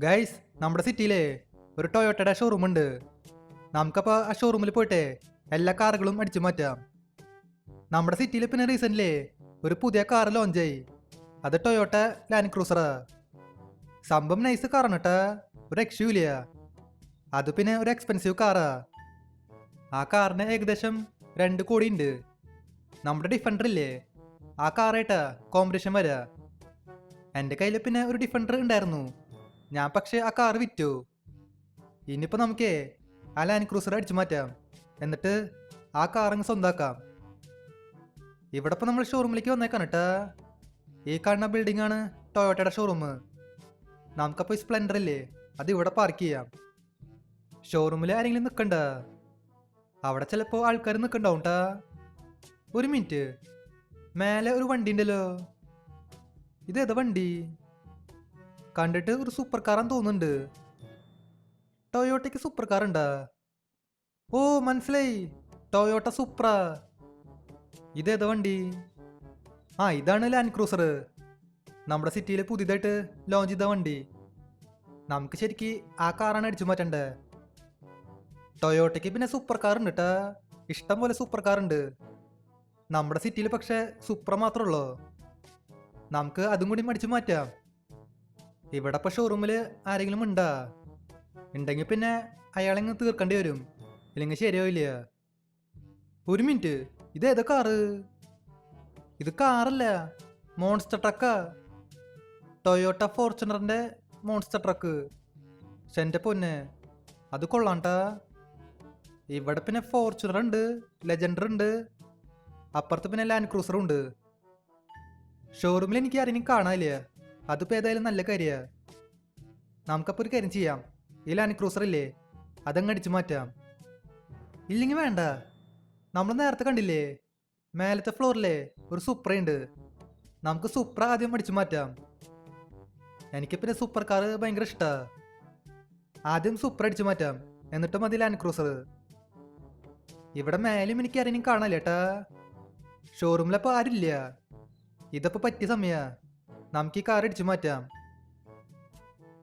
Guys, നമ്മുടെ സിറ്റിയിലെ ഒരു ടൊയോട്ടയുടെ ഷോറൂം ഉണ്ട്. നമുക്കപ്പോൾ ആ ഷോറൂമിൽ പോയിട്ട് എല്ലാ കാറുകളും അടിച്ചു മാറ്റാം. നമ്മുടെ സിറ്റിയിൽ പിന്നെ റീസെൻ്റ്ലി ഒരു പുതിയ കാർ ലോഞ്ചായി. അത് ടൊയോട്ട ലാൻഡ് ക്രൂസറാ. സംഭവം നൈസ് കാറാണ് കേട്ടാ, ഒരു രക്ഷയില്ല. അത് പിന്നെ ഒരു എക്സ്പെൻസീവ് കാറാ. ആ കാറിന് ഏകദേശം 2 കോടി ഉണ്ട്. നമ്മുടെ ഡിഫൻഡർ ഇല്ലേ, ആ കാറായിട്ടാ കോമ്പറ്റീഷൻ വരാ. എൻ്റെ കയ്യിൽ പിന്നെ ഒരു ഡിഫൻഡർ ഉണ്ടായിരുന്നു. ഞാൻ പക്ഷേ ആ കാർ വിറ്റു. ഇനിയിപ്പോൾ നമുക്കേ ആ ലാൻഡ് ക്രൂസർ അടിച്ചു മാറ്റാം, എന്നിട്ട് ആ കാറങ്ങ് സ്വന്താക്കാം. ഇവിടെ ഇപ്പോൾ നമ്മൾ ഷോറൂമിലേക്ക് വന്നേക്കാണ് കേട്ടാ. ഈ കാണുന്ന ബിൽഡിംഗ് ആണ് ടൊയോട്ടയുടെ ഷോറൂം. നമുക്കപ്പോൾ സ്പ്ലെൻഡർ ഇല്ലേ, അത് ഇവിടെ പാർക്ക് ചെയ്യാം. ഷോറൂമിൽ ആരെങ്കിലും നിൽക്കണ്ട, അവിടെ ചിലപ്പോൾ ആൾക്കാർ നിൽക്കണ്ടാവും ട്ടാ. ഒരു മിനിറ്റ്, മേലെ ഒരു വണ്ടി ഉണ്ടല്ലോ. ഇതേതാ വണ്ടി? കണ്ടിട്ട് ഒരു സൂപ്പർ കാറാന്ന് തോന്നുന്നുണ്ട്. ടൊയോട്ടയ്ക്ക് സൂപ്പർ കാർ ഉണ്ടാ? ഓ മനസ്സിലായി, ടൊയോട്ട സൂപ്ര. ഇതേതാ വണ്ടി? ആ, ഇതാണ് ലാൻഡ് ക്രൂസർ. നമ്മുടെ സിറ്റിയിൽ പുതിയതായിട്ട് ലോഞ്ച് ചെയ്ത വണ്ടി. നമുക്ക് ശരിക്ക് ആ കാറാണ് അടിച്ചു മാറ്റണ്ടേ. ടൊയോട്ടയ്ക്ക് പിന്നെ സൂപ്പർ കാർ ഉണ്ട് കേട്ടാ, ഇഷ്ടം പോലെ സൂപ്പർ കാർ ഉണ്ട്. നമ്മുടെ സിറ്റിയിൽ പക്ഷേ സൂപ്ര മാത്രമുള്ളൂ. നമുക്ക് അതും കൂടി അടിച്ചു മാറ്റാം. ഇവിടെ ഇപ്പോൾ ഷോറൂമിൽ ആരെങ്കിലും ഉണ്ടാ? ഉണ്ടെങ്കിൽ പിന്നെ അയാളെങ്ങ് തീർക്കേണ്ടി വരും, ഇല്ലെങ്കിൽ ശരിയാവില്ല. ഒരു മിനിറ്റ്, ഇതേതാ കാറ്? ഇത് കാറല്ല, മോൺസ്റ്റർ ട്രക്കാ. ടൊയോട്ട ഫോർച്യൂണറിൻ്റെ മോൺസ്റ്റർ ട്രക്ക്. എൻ്റെ പൊന്നെ, അത് കൊള്ളാണ്ടാ. ഇവിടെ പിന്നെ ഫോർച്യൂണർ ഉണ്ട്, ലെജൻഡർ ഉണ്ട്, അപ്പുറത്ത് പിന്നെ ലാൻഡ് ക്രൂസറും ഉണ്ട്. ഷോറൂമിൽ എനിക്ക് ആരെയും കാണാനില്ല, അതിപ്പോൾ ഏതായാലും നല്ല കാര്യമാണ്. നമുക്കപ്പോൾ ഒരു കാര്യം ചെയ്യാം, ഈ ലാൻഡ് ക്രൂസർ ഇല്ലേ, അതങ്ങ് അടിച്ചു മാറ്റാം. ഇല്ലെങ്കിൽ വേണ്ട, നമ്മൾ നേരത്തെ കണ്ടില്ലേ മേലത്തെ ഫ്ലോറിലെ ഒരു സൂപ്രയുണ്ട്. നമുക്ക് സൂപ്ര ആദ്യം അടിച്ചു മാറ്റാം. എനിക്ക് പിന്നെ സൂപ്പർ കാർ ഭയങ്കര ഇഷ്ടമാണ്. ആദ്യം സൂപ്പർ അടിച്ചു മാറ്റാം, എന്നിട്ട് മതി ലാൻഡ് ക്രൂസർ. ഇവിടെ മേലും എനിക്ക് ആരെയും കാണാനില്ല ഏട്ടാ. ഷോറൂമിലപ്പോൾ ആരില്ല. ഇതപ്പോൾ പറ്റിയ സമയമാണ്, നമുക്ക് ഈ കാർ അടിച്ചു മാറ്റാം.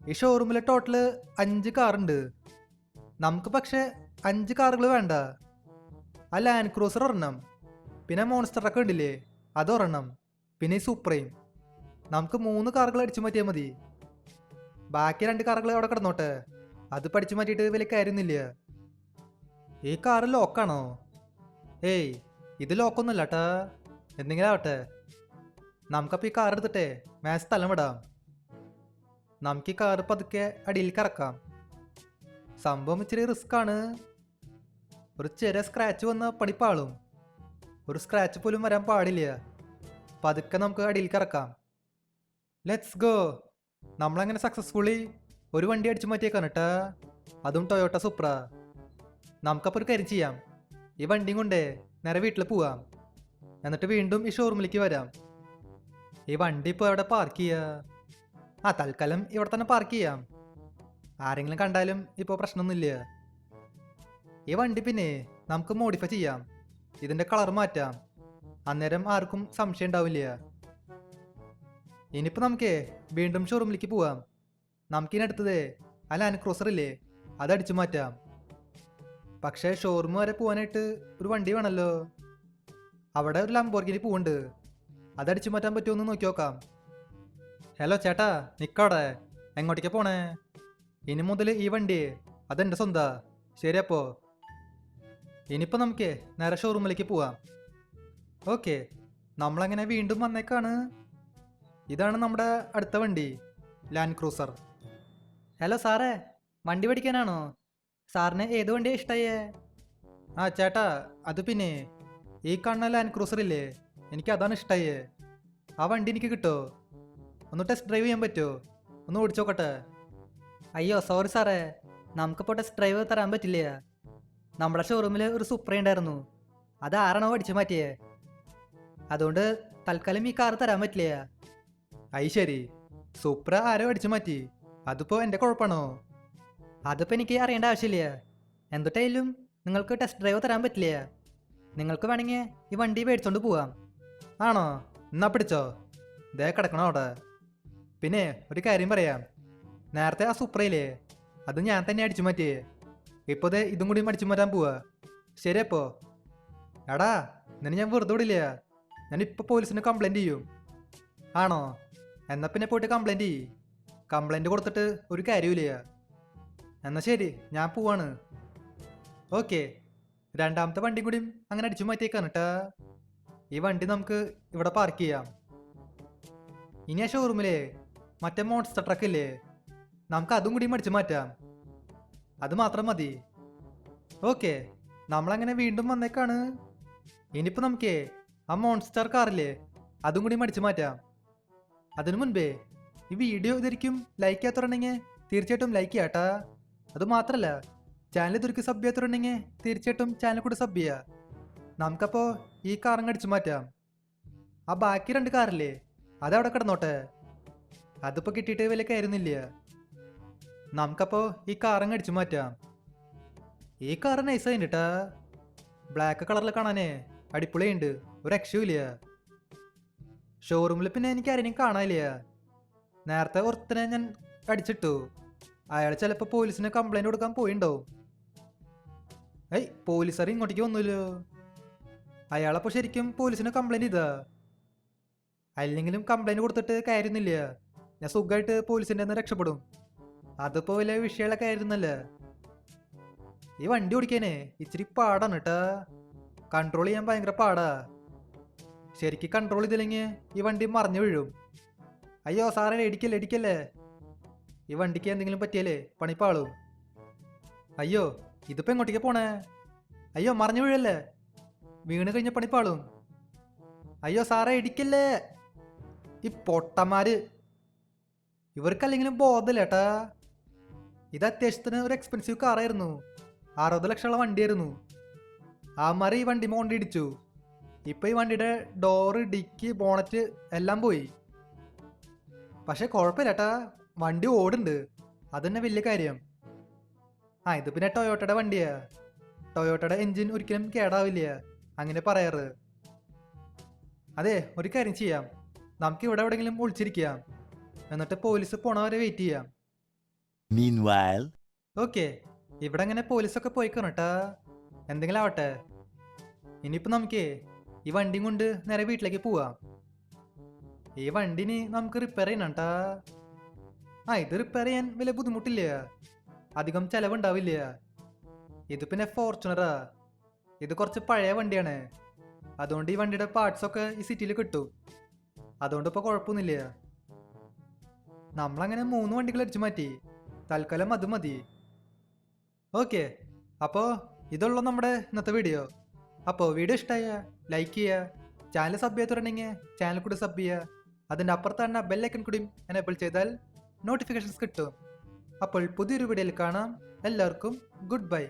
ഈ ഷോറൂമിൽ ടോട്ടൽ 5 കാറുണ്ട്. നമുക്ക് പക്ഷേ 5 കാറുകൾ വേണ്ട. ആ ലാൻഡ് ക്രൂസർ ഒരെണ്ണം, പിന്നെ മോൺസ്റ്റർ ട്രക്ക് ഉണ്ടില്ലേ, അതൊരെണ്ണം, പിന്നെ ഈ സൂപ്രയും. നമുക്ക് 3 കാറുകൾ അടിച്ചു മാറ്റിയാൽ മതി. ബാക്കി 2 കാറുകൾ അവിടെ കിടന്നോട്ടെ, അത് പഠിച്ചു മാറ്റിയിട്ട് വലിയ കാര്യമൊന്നുമില്ല. ഈ കാറ് ലോക്കാണോ? ഏയ്, ഇത് ലോക്കൊന്നുമല്ല കേട്ടാ, എന്തെങ്കിലും ആവട്ടെ. നമുക്കപ്പോൾ ഈ കാർ എടുത്തിട്ടേ മാച്ച് സ്ഥലം വിടാം. നമുക്ക് ഈ കാറ് പതുക്കെ അടിയിലേക്ക് ഇറക്കാം. സംഭവം ഇച്ചിരി റിസ്ക് ആണ്. ഒരു ചെറിയ സ്ക്രാച്ച് വന്ന പടിപ്പാളും. ഒരു സ്ക്രാച്ച് പോലും വരാൻ പാടില്ല. പതുക്കെ നമുക്ക് അടിയിലേക്ക് ഇറക്കാം. Let's go. നമ്മളങ്ങനെ സക്സസ്ഫുള്ളി ഒരു വണ്ടി അടിച്ചു മാറ്റിയേക്കാണ് കേട്ടാ, അതും ടൊയോട്ട സൂപ്ര. നമുക്കപ്പോൾ ഒരു കാര്യം ചെയ്യാം, ഈ വണ്ടിയും കൊണ്ടേ നേരെ വീട്ടിൽ പോവാം, എന്നിട്ട് വീണ്ടും ഈ ഷോറൂമിലേക്ക് വരാം. ഈ വണ്ടി ഇപ്പോൾ എവിടെ പാർക്ക് ചെയ്യുക? ആ, തൽക്കാലം ഇവിടെ തന്നെ പാർക്ക് ചെയ്യാം. ആരെങ്കിലും കണ്ടാലും ഇപ്പോൾ പ്രശ്നമൊന്നുമില്ല. ഈ വണ്ടി പിന്നെ നമുക്ക് മോഡിഫൈ ചെയ്യാം, ഇതിൻ്റെ കളർ മാറ്റാം, അന്നേരം ആർക്കും സംശയം ഉണ്ടാവില്ല. ഇനിയിപ്പോൾ നമുക്ക് വീണ്ടും ഷോറൂമിലേക്ക് പോവാം. നമുക്കിനടുത്തത് ആ ലാൻഡ് ക്രൂസർ ഇല്ലേ, അത് അടിച്ചു മാറ്റാം. പക്ഷേ ഷോറൂം വരെ പോകാനായിട്ട് ഒരു വണ്ടി വേണമല്ലോ. അവിടെ ഒരു ലംബോർഗിനി പോവുണ്ട്, അതടിച്ചു മാറ്റാൻ പറ്റുമെന്ന് നോക്കി നോക്കാം. ഹലോ ചേട്ടാ, നിക്കവിടെ, എങ്ങോട്ടേക്കാ പോണേ? ഇനി മുതൽ ഈ വണ്ടി അതെൻ്റെ സ്വന്താ. ശരി, അപ്പോൾ ഇനിയിപ്പോൾ നമുക്ക് നേരെ ഷോറൂമിലേക്ക് പോവാം. ഓക്കെ, നമ്മളങ്ങനെ വീണ്ടും വന്നേക്കാണ്. ഇതാണ് നമ്മുടെ അടുത്ത വണ്ടി, ലാൻഡ് ക്രൂസർ. ഹലോ സാറേ, വണ്ടി പഠിക്കാനാണോ? സാറിന് ഏത് വണ്ടിയാണ് ഇഷ്ടമായേ? ആ ചേട്ടാ, അത് പിന്നെ ഈ കാണുന്ന ലാൻഡ് ക്രൂസർ ഇല്ലേ, എനിക്ക് അതാണ് ഇഷ്ടമായേ. ആ വണ്ടി എനിക്ക് കിട്ടുമോ? ഒന്ന് ടെസ്റ്റ് ഡ്രൈവ് ചെയ്യാൻ പറ്റുമോ? ഒന്ന് ഓടിച്ചോക്കട്ടെ. അയ്യോ സോറി സാറേ, നമുക്കിപ്പോൾ ടെസ്റ്റ് ഡ്രൈവ് തരാൻ പറ്റില്ല. നമ്മുടെ ഷോറൂമിൽ ഒരു സൂപ്ര ഉണ്ടായിരുന്നു, അത് ആരാണോ അടിച്ചു മാറ്റിയേ, അതുകൊണ്ട് തൽക്കാലം ഈ കാർ തരാൻ പറ്റില്ല. അയ് ശരി, സൂപ്ര ആരോ അടിച്ചു മാറ്റി, അതിപ്പോൾ എൻ്റെ കുഴപ്പമാണോ? അതിപ്പോൾ എനിക്ക് അറിയേണ്ട ആവശ്യമില്ല. എന്തൊട്ടായാലും നിങ്ങൾക്ക് ടെസ്റ്റ് ഡ്രൈവ് തരാൻ പറ്റില്ല. നിങ്ങൾക്ക് വേണമെങ്കിൽ ഈ വണ്ടി മേടിച്ചോണ്ട് പോവാം. ആണോ? എന്നാ പിടിച്ചോ, ദേ കിടക്കണോ അവിടെ. പിന്നെ ഒരു കാര്യം പറയാം, നേരത്തെ ആ സൂപ്പറയില്ലേ അത് ഞാൻ തന്നെ അടിച്ചു മാറ്റിയേ. ഇപ്പൊ ദേ ഇതും കൂടി അടിച്ചു മാറ്റാൻ പോവാ. ശരി അപ്പോ എടാ, നിന്നെ ഞാൻ വെറുതെ വിടില്ല. ഞാൻ ഇപ്പൊ പോലീസിന് കംപ്ലൈന്റ് ചെയ്യും. ആണോ? എന്നാ പിന്നെ പോയിട്ട് കംപ്ലൈന്റ് ചെയ്യ്. കംപ്ലൈന്റ് കൊടുത്തിട്ട് ഒരു കാര്യമില്ല. എന്നാ ശരി, ഞാൻ പോവാണ്. ഓക്കെ, രണ്ടാമത്തെ വണ്ടി കൂടി അങ്ങനെ അടിച്ചു മാറ്റിയേക്കാണ് കേട്ടാ. ഈ വണ്ടി നമുക്ക് ഇവിടെ പാർക്ക് ചെയ്യാം. ഇനി ആ ഷോറൂമിലെ മറ്റേ മോൺസ്റ്റർ ട്രക്ക് ഇല്ലേ, നമുക്ക് അതും കൂടി അടിച്ചു മാറ്റാം. അത് മാത്രം മതി. ഓക്കെ, നമ്മളങ്ങനെ വീണ്ടും വന്നേക്കാണ്. ഇനിയിപ്പോ നമുക്കേ ആ മോൺസ്റ്റർ കാറില്ലേ അതും കൂടി അടിച്ചു മാറ്റാം. അതിനു മുൻപേ ഈ വീഡിയോ ഇതായിരിക്കും ലൈക്ക് ചെയ്യാത്തുണ്ടെങ്കിൽ തീർച്ചയായിട്ടും ലൈക്ക് ചെയ്യാട്ടാ. അത് മാത്രല്ല, ചാനൽ ഇതൊരിക്കൽ സബ് ചെയ്യാത്തുണ്ടെങ്കിൽ തീർച്ചയായിട്ടും ചാനൽ കൂടി സബ് ചെയ്യുക. നമുക്കപ്പോൾ ഈ കാറങ്ങ് അടിച്ചു മാറ്റാം. ആ ബാക്കി 2 കാറില്ലേ അതവിടെ കിടന്നോട്ടെ. അതിപ്പോൾ കിട്ടിയിട്ട് വലിയ കാര്യമൊന്നുമില്ല. നമുക്കപ്പോൾ ഈ കാറങ്ങ് അടിച്ചു മാറ്റാം. ഈ കാറ് നൈസായിട്ട് കേട്ടാ. ബ്ലാക്ക് കളറിൽ കാണാനേ അടിപൊളിയുണ്ട്, ഒരു രക്ഷയില്ല. ഷോറൂമിൽ പിന്നെ എനിക്ക് ആരെയും കാണാനില്ല. നേരത്തെ ഒരുത്തനെ ഞാൻ അടിച്ചിട്ടു. അയാൾ ചിലപ്പോൾ പോലീസിന് കംപ്ലൈന്റ് കൊടുക്കാൻ പോയിണ്ടാവും. ഏയ്, പോലീസുകാർ ഇങ്ങോട്ടേക്ക് വന്നില്ലോ. അയാളപ്പോൾ ശരിക്കും പോലീസിന് കംപ്ലൈന്റ് ചെയ്താ. അല്ലെങ്കിലും കംപ്ലൈന്റ് കൊടുത്തിട്ട് കാര്യമൊന്നുമില്ല. ഞാൻ സുഖമായിട്ട് പോലീസിൻ്റെ നിന്ന് രക്ഷപ്പെടും. അതിപ്പോൾ വലിയ വിഷയമുള്ള കാര്യമൊന്നുമല്ല. ഈ വണ്ടി ഓടിക്കാനേ ഇച്ചിരി പാടാണ് കേട്ടാ. കൺട്രോൾ ചെയ്യാൻ ഭയങ്കര പാടാ. ശരിക്കും കൺട്രോൾ ചെയ്തില്ലെങ്കിൽ ഈ വണ്ടി മറിഞ്ഞു വീഴും. അയ്യോ സാറേ, ഇടിക്കല്ലേ ഇടിക്കല്ലേ. ഈ വണ്ടിക്ക് എന്തെങ്കിലും പറ്റിയാലേ പണിപ്പാളും. അയ്യോ, ഇതിപ്പോ എങ്ങോട്ടേക്ക് പോണേ? അയ്യോ, മറിഞ്ഞു വീഴല്ലേ. വീണ് കഴിഞ്ഞ പണിപ്പാളും. അയ്യോ സാറേ, ഇടിക്കല്ലേ. ഈ പൊട്ടന്മാര്, ഇവർക്കല്ലെങ്കിലും ബോധമില്ല ഏട്ടാ. ഇത് അത്യാവശ്യത്തിന് ഒരു എക്സ്പെൻസീവ് കാറായിരുന്നു. 60 ലക്ഷമുള്ള വണ്ടിയായിരുന്നു. ആമാര് ഈ വണ്ടി മോണ്ടി ഇടിച്ചു. ഇപ്പൊ ഈ വണ്ടിയുടെ ഡോറ്, ഡിക്കി, ബോണറ്റ് എല്ലാം പോയി. പക്ഷെ കുഴപ്പമില്ല ഏട്ടാ, വണ്ടി ഓടുണ്ട്. അതന്നെ വലിയ കാര്യം. ഇത് പിന്നെ ടൊയോട്ടയുടെ വണ്ടിയാ. ടൊയോട്ടയുടെ എൻജിൻ ഒരിക്കലും കേടാവില്ല, അങ്ങനെ പറയാറ്. അതെ, ഒരു കാര്യം ചെയ്യാം. നമുക്ക് ഇവിടെ എവിടെയെങ്കിലും ഒളിച്ചിരിക്കാം, എന്നിട്ട് പോലീസ് പോണവരെ വെയിറ്റ് ചെയ്യാം. Meanwhile, ഓക്കെ, ഇവിടെ അങ്ങനെ പോലീസൊക്കെ പോയിക്കണം കേട്ടാ. എന്തെങ്കിലും ആവട്ടെ. ഇനിയിപ്പോൾ നമുക്ക് ഈ വണ്ടിയും കൊണ്ട് നേരെ വീട്ടിലേക്ക് പോവാം. ഈ വണ്ടിന് നമുക്ക് റിപ്പയർ ചെയ്യണം കേട്ടാ. ഇത് റിപ്പയർ ചെയ്യാൻ വലിയ ബുദ്ധിമുട്ടില്ല, അധികം ചെലവുണ്ടാവില്ല. ഇത് പിന്നെ ഫോർച്യൂണറാ. ഇത് കുറച്ച് പഴയ വണ്ടിയാണ്. അതുകൊണ്ട് ഈ വണ്ടിയുടെ പാർട്സൊക്കെ ഈ സിറ്റിയിൽ കിട്ടും. അതുകൊണ്ട് ഇപ്പോൾ കുഴപ്പമൊന്നുമില്ല. നമ്മളങ്ങനെ 3 വണ്ടികൾ അടിച്ചു മാറ്റി. തൽക്കാലം അത് മതി. ഓക്കെ, അപ്പോൾ ഇതുള്ള നമ്മുടെ ഇന്നത്തെ വീഡിയോ. അപ്പോൾ വീഡിയോ ഇഷ്ടമായ ലൈക്ക് ചെയ്യുക. ചാനൽ സബ് ചെയ്യാത്തുണ്ടെങ്കിൽ ചാനൽ കൂടി സബ് ചെയ്യുക. അതിൻ്റെ അപ്പുറത്താണ് ബെല്ലൈക്കൺ കൂടി എനേബിൾ ചെയ്താൽ നോട്ടിഫിക്കേഷൻസ് കിട്ടും. അപ്പോൾ പുതിയൊരു വീഡിയോയിൽ കാണാം. എല്ലാവർക്കും ഗുഡ് ബൈ.